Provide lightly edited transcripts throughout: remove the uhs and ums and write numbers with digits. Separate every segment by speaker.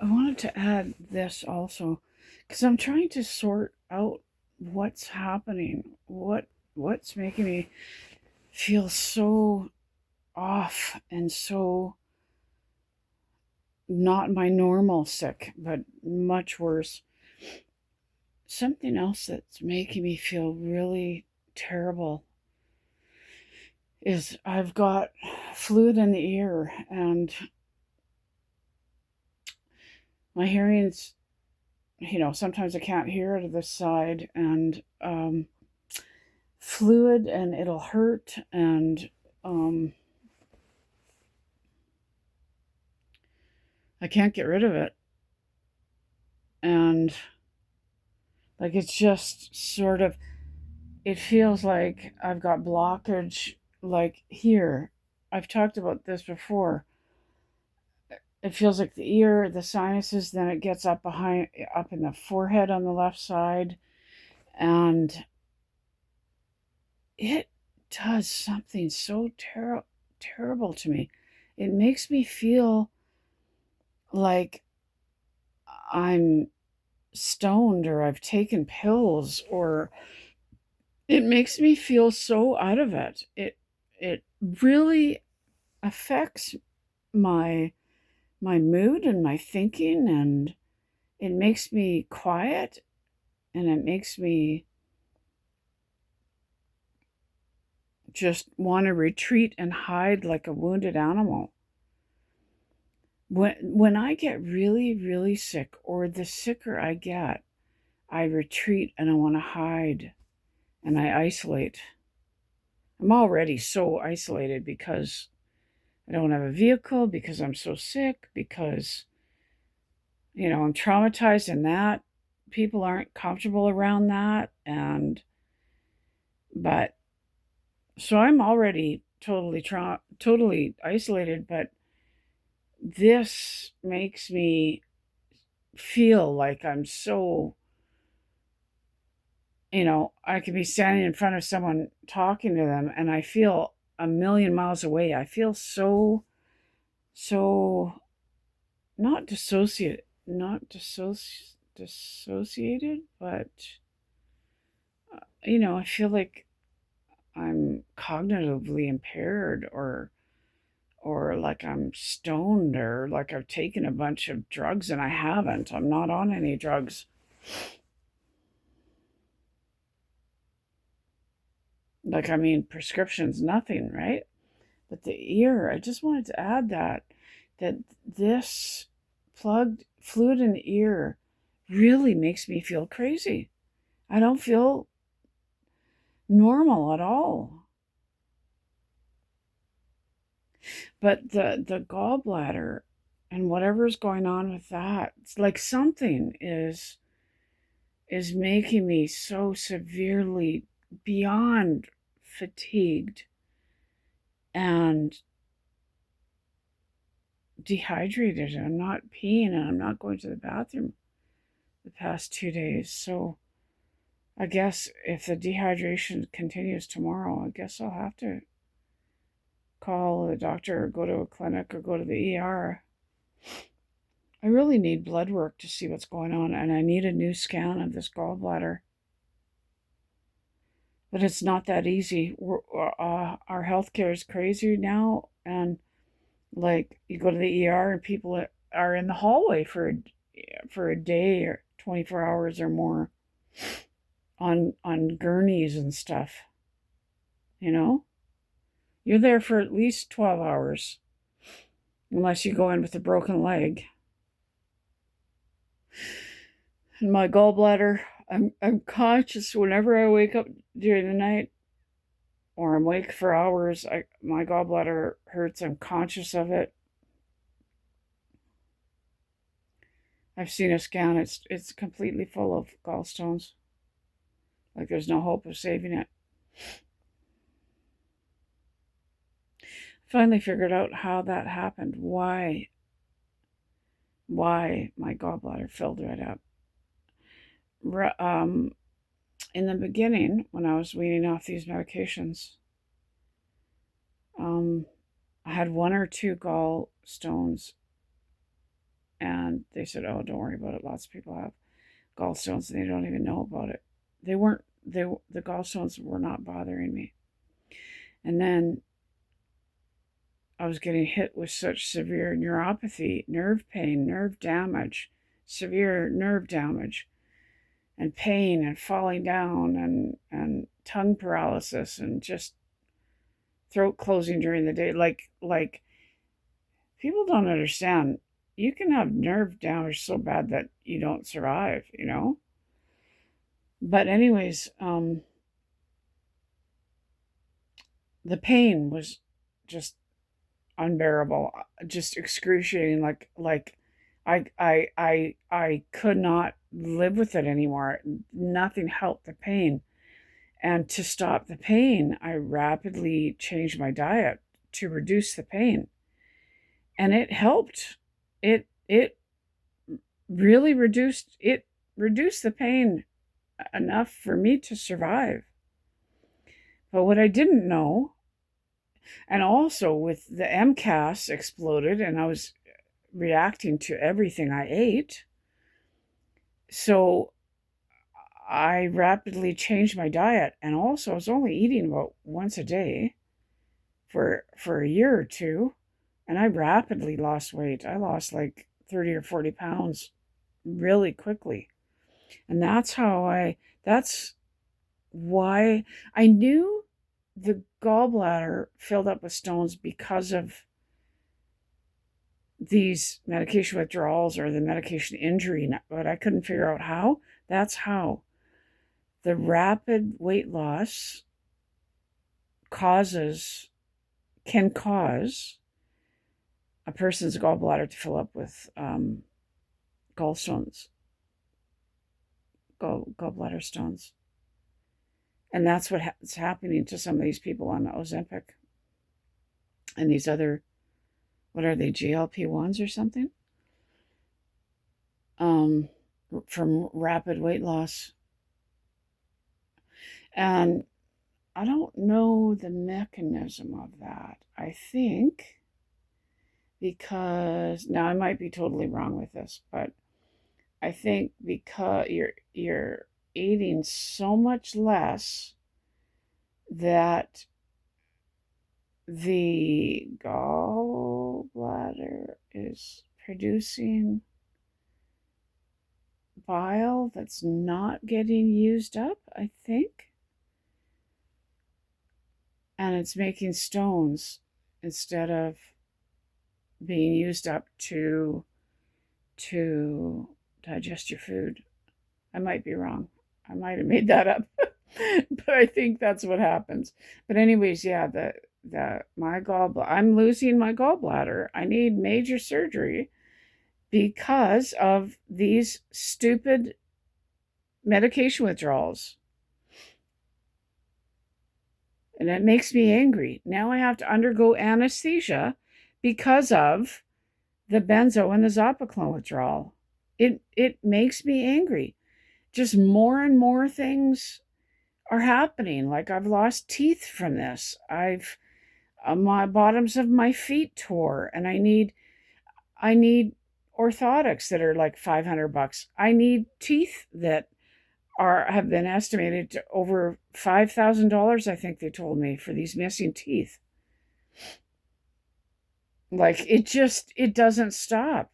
Speaker 1: I wanted to add this also because I'm trying to sort out what's happening, what's making me feel so off and so not my normal sick, but much worse. Something else that's making me feel really terrible is I've got fluid in the ear and my hearing's, sometimes I can't hear to this side and fluid and it'll hurt and um, I can't get rid of it. And like it's just sort of, it feels like I've got blockage like here. I've talked about this before. It feels like the ear, the sinuses, then it gets up behind, up in the forehead on the left side, and it does something so terrible to me. It makes me feel like I'm stoned or I've taken pills or it makes me feel so out of it. It really affects my my mood and my thinking and it makes me quiet and it makes me just want to retreat and hide like a wounded animal. When I get really, really sick, or the sicker I get, I retreat and I want to hide and I isolate. I'm already so isolated because I don't have a vehicle, because I'm so sick, because, I'm traumatized and that people aren't comfortable around that. But so I'm already totally isolated, but this makes me feel like I'm so, I could be standing in front of someone talking to them and I feel a million miles away. I feel so not dissociated, but I feel like I'm cognitively impaired or like I'm stoned or like I've taken a bunch of drugs and I haven't. I'm not on any drugs. Like, I mean, prescriptions, nothing, right? But the ear, I just wanted to add that this plugged fluid in the ear really makes me feel crazy. I don't feel normal at all. But the gallbladder and whatever's going on with that, it's like something is making me so severely beyond fatigued and dehydrated. I'm not peeing and I'm not going to the bathroom the past 2 days. So I guess if the dehydration continues tomorrow, I guess I'll have to call the doctor or go to a clinic or go to the ER. I really need blood work to see what's going on, and I need a new scan of this gallbladder. But it's not that easy. Our healthcare is crazy now, and like you go to the ER and people are in the hallway for a day or 24 hours or more on gurneys and stuff. You know, you're there for at least 12 hours unless you go in with a broken leg. And my gallbladder, I'm conscious whenever I wake up during the night or I'm awake for hours. My gallbladder hurts. I'm conscious of it. I've seen a scan. It's completely full of gallstones. Like there's no hope of saving it. Finally figured out how that happened. Why my gallbladder filled right up. In the beginning, when I was weaning off these medications, um, I had one or two gallstones, And they said, oh, don't worry about it. Lots of people have gallstones and they don't even know about it. The gallstones were not bothering me. And then I was getting hit with such severe neuropathy, nerve pain, nerve damage, severe nerve damage, and pain and falling down and tongue paralysis and just throat closing during the day. Like people don't understand. You can have nerve damage so bad that you don't survive, you know? But anyways, the pain was just unbearable, just excruciating. Like I could not live with it anymore. Nothing helped the pain. And to stop the pain, I rapidly changed my diet to reduce the pain. And it helped. It really reduced the pain enough for me to survive. But what I didn't know, and also with the MCAS exploded and I was reacting to everything I ate. So I rapidly changed my diet, and also I was only eating about once a day for a year or two, and I rapidly lost weight. I lost like 30 or 40 pounds really quickly. And that's why I knew the gallbladder filled up with stones because of these medication withdrawals or the medication injury, but I couldn't figure out how. That's how. The rapid weight loss can cause a person's gallbladder to fill up with gallstones, gallbladder stones. And that's what's happening to some of these people on Ozempic and these other, what are they, GLP-1s or something? From rapid weight loss. And I don't know the mechanism of that. I think because, now I might be totally wrong with this, but I think because you're eating so much less that the gallbladder is producing bile that's not getting used up, I think. And it's making stones instead of being used up to digest your food. I might be wrong. I might have made that up. But I think that's what happens. But anyways, yeah, I'm losing my gallbladder. I need major surgery because of these stupid medication withdrawals. And it makes me angry. Now I have to undergo anesthesia because of the benzo and the Zopiclone withdrawal. It makes me angry. Just more and more things are happening. Like I've lost teeth from this. I've my bottoms of my feet tore, and I need orthotics that are like $500. I need teeth that have been estimated to over $5,000. I think they told me for these missing teeth. Like it doesn't stop.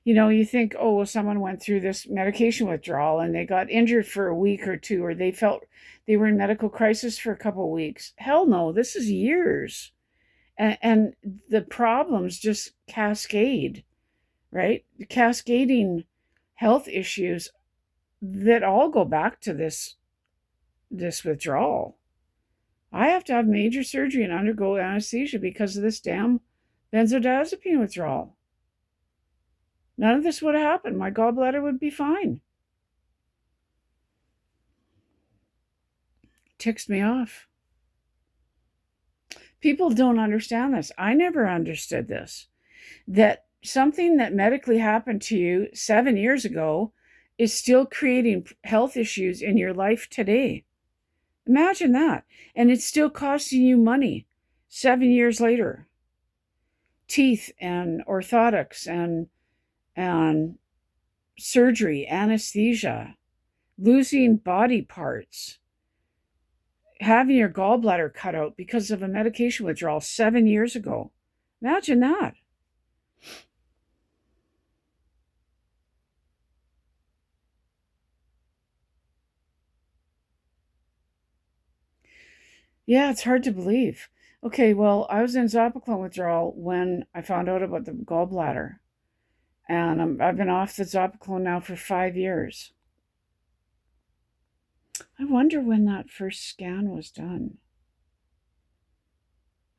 Speaker 1: You know, you think, oh, well, someone went through this medication withdrawal and they got injured for a week or two, or they felt they were in medical crisis for a couple of weeks. Hell no, this is years. And the problems just cascade, right? Cascading health issues that all go back to this withdrawal. I have to have major surgery and undergo anesthesia because of this damn benzodiazepine withdrawal. None of this would have happened. My gallbladder would be fine. Ticks me off. People don't understand this. I never understood this. That something that medically happened to you 7 years ago is still creating health issues in your life today. Imagine that. And it's still costing you money 7 years later. teeth and orthotics and surgery, anesthesia, losing body parts, having your gallbladder cut out because of a medication withdrawal 7 years ago. Imagine that. Yeah, it's hard to believe. Okay, well, I was in Zopiclone withdrawal when I found out about the gallbladder. And I've been off the Zopiclone now for 5 years. I wonder when that first scan was done.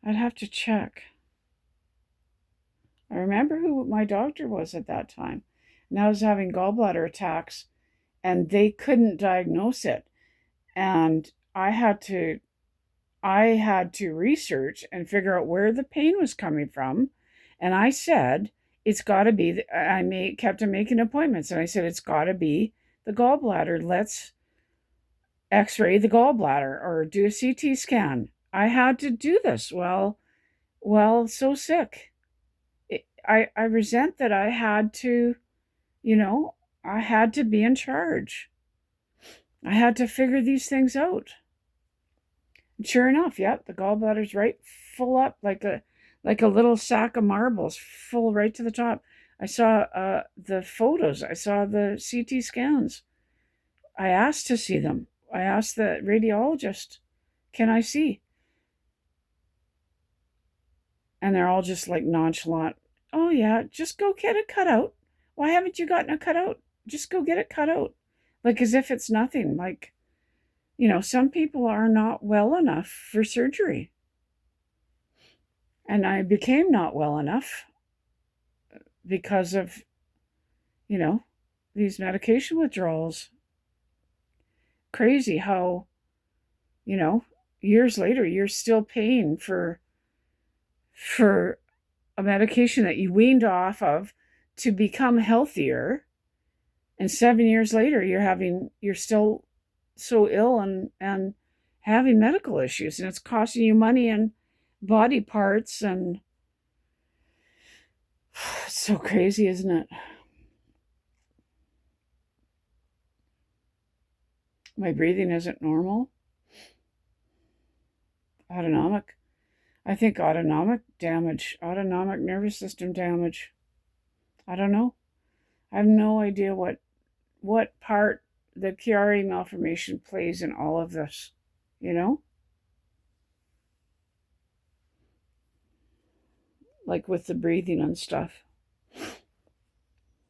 Speaker 1: I'd have to check. I remember who my doctor was at that time. And I was having gallbladder attacks and they couldn't diagnose it. And I had to research and figure out where the pain was coming from. And I said, it's got to be, kept on making appointments. And I said, it's got to be the gallbladder. Let's x-ray the gallbladder or do a CT scan. I had to do this. Well, so sick. I resent that I had to, I had to be in charge. I had to figure these things out. And sure enough, yep, the gallbladder's right full up like a little sack of marbles, full right to the top. I saw the photos. I saw the CT scans. I asked to see them. I asked the radiologist, can I see? And they're all just like nonchalant. Oh, yeah, just go get it cut out. Why haven't you gotten it cut out? Just go get it cut out. Like as if it's nothing. Like, some people are not well enough for surgery. And I became not well enough because of, these medication withdrawals. Crazy how, years later, you're still paying for a medication that you weaned off of to become healthier. And 7 years later, you're still so ill and having medical issues, and it's costing you money and body parts, and it's so crazy, isn't it? My breathing isn't normal. Autonomic. I think autonomic damage, autonomic nervous system damage. I don't know. I have no idea what part the Chiari malformation plays in all of this, like with the breathing and stuff.